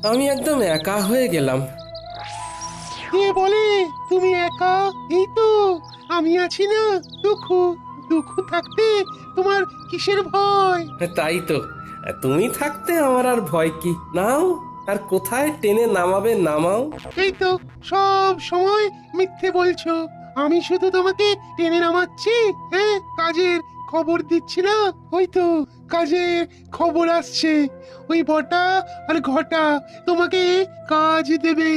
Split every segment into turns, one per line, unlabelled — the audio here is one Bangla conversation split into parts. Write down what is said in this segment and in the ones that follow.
আমি একদম একা হয়ে গেলাম।
কে বলে তুমি একা? এই তো আমি আছি না। দুঃখ দুঃখ থাকতে তোমার কিসের ভয়?
তাই তো, তুমি থাকতে আমার আর ভয় কি? নাও, আর কোথায় টেনে নামাবে নামাও।
এই তো সব সময় মিথ্যে বলছো। আমি শুধু তোমাকে টেনে নামাচ্ছি। হ্যাঁ, কাজের খবর দিচ্ছি না। ওই তো কাজের খবর আসছে। ওই বটা আর ঘটা তোমাকে কাজ দেবে।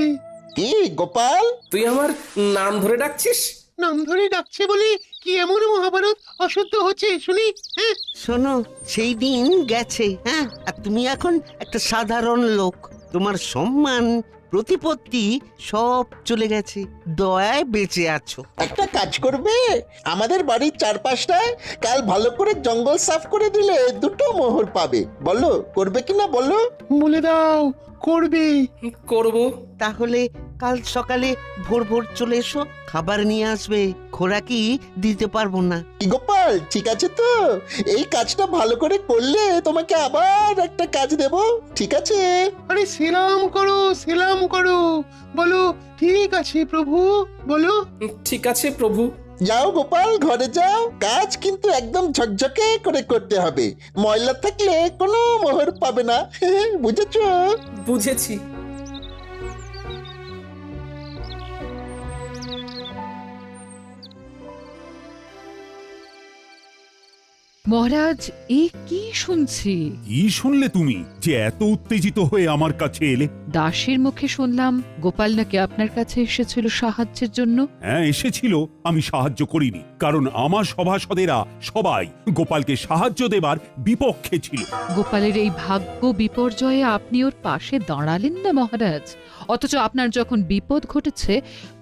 কি গোপাল?
তুই আমার নাম ধরে ডাকছিস?
নাম ধরে ডাকছে বলে কি এমন মহাভারত অশুদ্ধ হচ্ছে শুনি? হ্যাঁ,
শোনো, সেই দিন গেছে। হ্যাঁ, আর তুমি এখন একটা সাধারণ লোক। তোমার সম্মান প্রতিপত্তি সব চলে গেছে, দয়ায় বেঁচে আছো।
একটা কাজ করবে, আমাদের বাড়ির চারপাশটায় কাল ভালো করে জঙ্গল সাফ করে দিলে দুটো মোহর পাবে। বলো করবে কিনা বলো?
বলে দাও করবে।
করব।
তাহলে কাল সকালে ভোর ভোর চলে এসো, খাবার নিয়ে আসবে। খোরাকি দিতে পারবো না।
কি গোপাল, ঠিক আছে তো? এই কাজটা ভালো করে করলে তোমাকে আবার একটা কাজ দেব, ঠিক আছে?
আরে সেলাম করো, সেলাম করো। বলো ঠিক আছে প্রভু, বলো।
ঠিক আছে প্রভু।
যাও গোপাল, ঘরে যাও। কাজ কিন্তু একদম ঝকঝকে করে করতে হবে। ময়লা থাকলে কোনো মোহর পাবে না। বুঝেছো?
বুঝেছি।
মহারাজ, এ কি শুনছি?
কি শুনলে তুমি যে এত উত্তেজিত হয়ে আমার কাছে এলে?
দাসীর মুখে শুনলাম গোপাল নাকি আপনার কাছে এসেছিল সাহায্যের জন্য।
হ্যাঁ, এসেছিল। আমি সাহায্য করিনি, কারণ আমার সভাসদেরা সবাই গোপালকে সাহায্য দেবার বিপক্ষে ছিল।
গোপালের এই ভাগ্য বিপর্যয়ে আপনি ওর পাশে দাঁড়ালেন না মহারাজ, অথচ আপনার যখন বিপদ ঘটেছে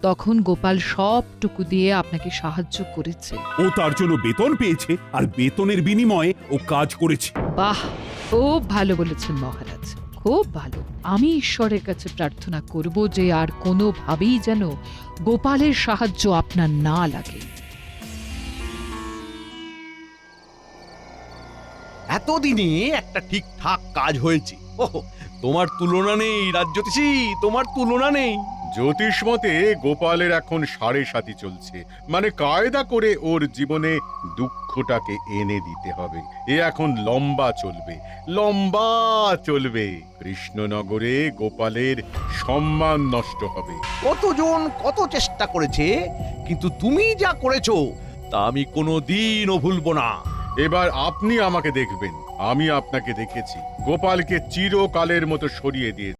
তখন গোপাল সবটুকু দিয়ে আপনাকে সাহায্য করেছে।
ও তার জন্য বেতন পেয়েছে, আর বেতনের বিনিময়ে ও কাজ করেছে।
বাহ, খুব ভালো বলেছেন মহারাজ, খুব ভালো। আমি ঈশ্বরের কাছে প্রার্থনা করব যে আর কোনোভাবেই যেন গোপালের সাহায্য আপনার না লাগে।
এতদিনে একটা ঠিকঠাক কাজ হয়েছে। ওহ, তোমার তুলনা নেই রাজ্যতীশী, তোমার তুলনা নেই।
জ্যোতিষ মতে গোপালের এখন সাড়ে সাতি চলছে, মানে কায়দা করে ওর জীবনে দুঃখটাকে এনে দিতে হবে। এ এখন লম্বা চলবে, লম্বা চলবে। কৃষ্ণনগরে গোপালের সম্মান নষ্ট হবে।
কতজন কত চেষ্টা করেছে, কিন্তু তুমি যা করেছো তা আমি কোনোদিনও ভুলবো না।
এবার আপনি আমাকে দেখবেন, আমি আপনাকে দেখেছি। গোপালকে চিরকালের মতো সরিয়ে দিয়ে